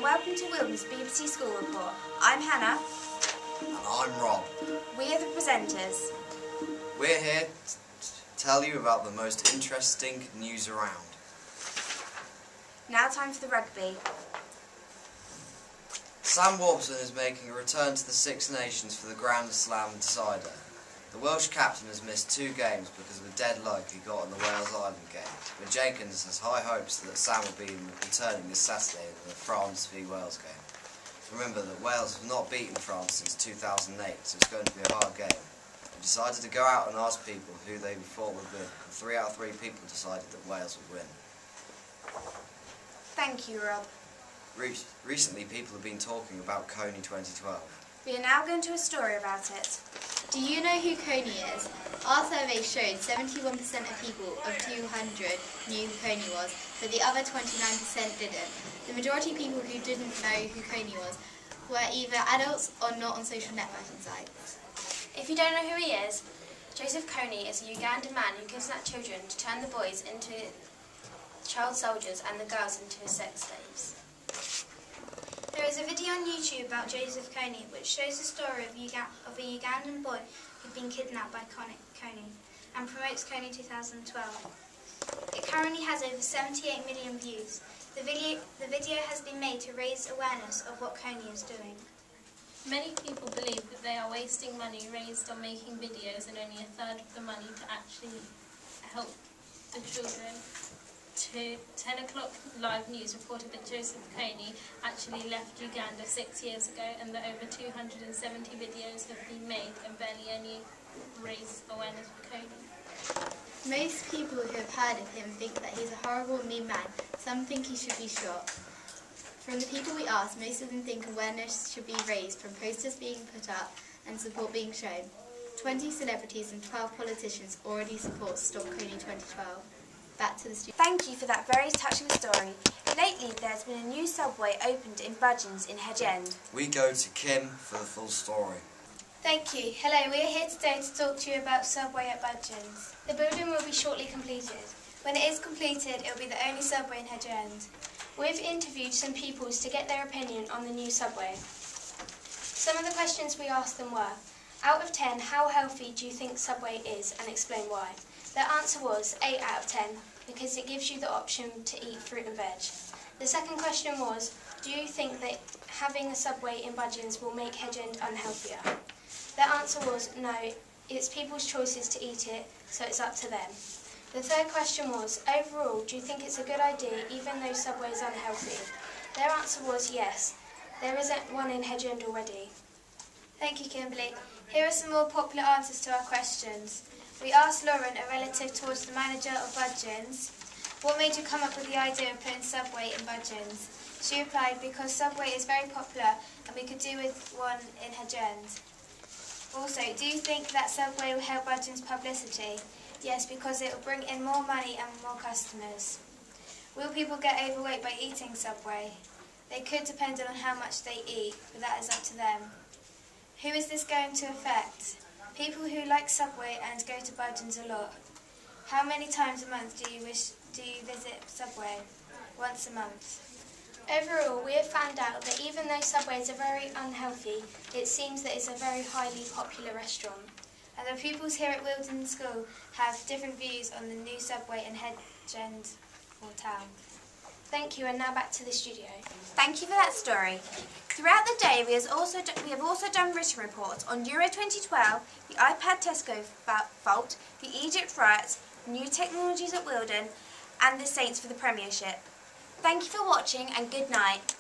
welcome to Wilden's BBC School Report. I'm Hannah. And I'm Rob. We are the presenters. We're here to tell you about the most interesting news around. Now time for the rugby. Sam Warburton is making a return to the Six Nations for the Grand Slam decider. The Welsh captain has missed 2 games because of a dead lug he got in the Wales Island game, but Jenkins has high hopes that Sam will be returning this Saturday in the France v Wales game. Remember that Wales have not beaten France since 2008, so it's going to be a hard game. We decided to go out and ask people who they thought would win, and 3 out of 3 people decided that Wales would win. Thank you, Rob. Recently, people have been talking about Coney 2012. We are now going to a story about it. Do you know who Coney is? Our survey showed 71% of people of 200 knew who Coney was, but the other 29% didn't. The majority of people who didn't know who Coney was were either adults or not on social networking sites. If you don't know who he is, Joseph Coney is a Ugandan man who kidnapped children to turn the boys into child soldiers and the girls into sex slaves. There is a video on YouTube about Joseph Coney which shows the story of a Ugandan boy who'd been kidnapped by Coney and promotes Coney 2012. It currently has over 78 million views. The video has been made to raise awareness of what Coney is doing. Many people believe that they are wasting money raised on making videos and only a third of the money to actually help the children. 10 o'clock Live News reported that Joseph Coney actually left Uganda 6 years ago and that over 270 videos have been made and barely any raise awareness for Coney. Most people who have heard of him think that he's a horrible, mean man. Some think he should be shot. From the people we asked, most of them think awareness should be raised from posters being put up and support being shown. 20 celebrities and 12 politicians already support Stop Coney 2012. Back to the studio. Thank you for that very touching story. Lately, there's been a new subway opened in Budgeons in Hedge End. We go to Kim for the full story. Thank you. Hello, we are here today to talk to you about Subway at Budgeons. The building will be shortly completed. When it is completed, it will be the only subway in Hedge End. We've interviewed some pupils to get their opinion on the new subway. Some of the questions we asked them were, out of 10, how healthy do you think Subway is, and explain why? Their answer was 8 out of 10, because it gives you the option to eat fruit and veg. The second question was, do you think that having a Subway in Budgeons will make Hedge End unhealthier? Their answer was no, it's people's choices to eat it, so it's up to them. The third question was, overall, do you think it's a good idea even though Subway is unhealthy? Their answer was yes, there isn't one in Hedge End already. Thank you, Kimberly. Here are some more popular answers to our questions. We asked Lauren, a relative towards the manager of Budgeons, what made you come up with the idea of putting Subway in Budgeons? She replied, because Subway is very popular and we could do with one in Hedge End. Also, do you think that Subway will help Budgeons' publicity? Yes, because it will bring in more money and more customers. Will people get overweight by eating Subway? They could, depending on how much they eat, but that is up to them. Who is this going to affect? People who like Subway and go to Budgeons a lot. How many times a month do you visit Subway? Once a month. Overall, we have found out that even though Subways are very unhealthy, it seems that it's a very highly popular restaurant. And the pupils here at Wilden School have different views on the new Subway in Hedge End or town. Thank you, and now back to the studio. Thank you for that story. Throughout the day, we have also done written reports on Euro 2012, the iPad Tesco fault, the Egypt riots, new technologies at Wilden, and the Saints for the Premiership. Thank you for watching, and good night.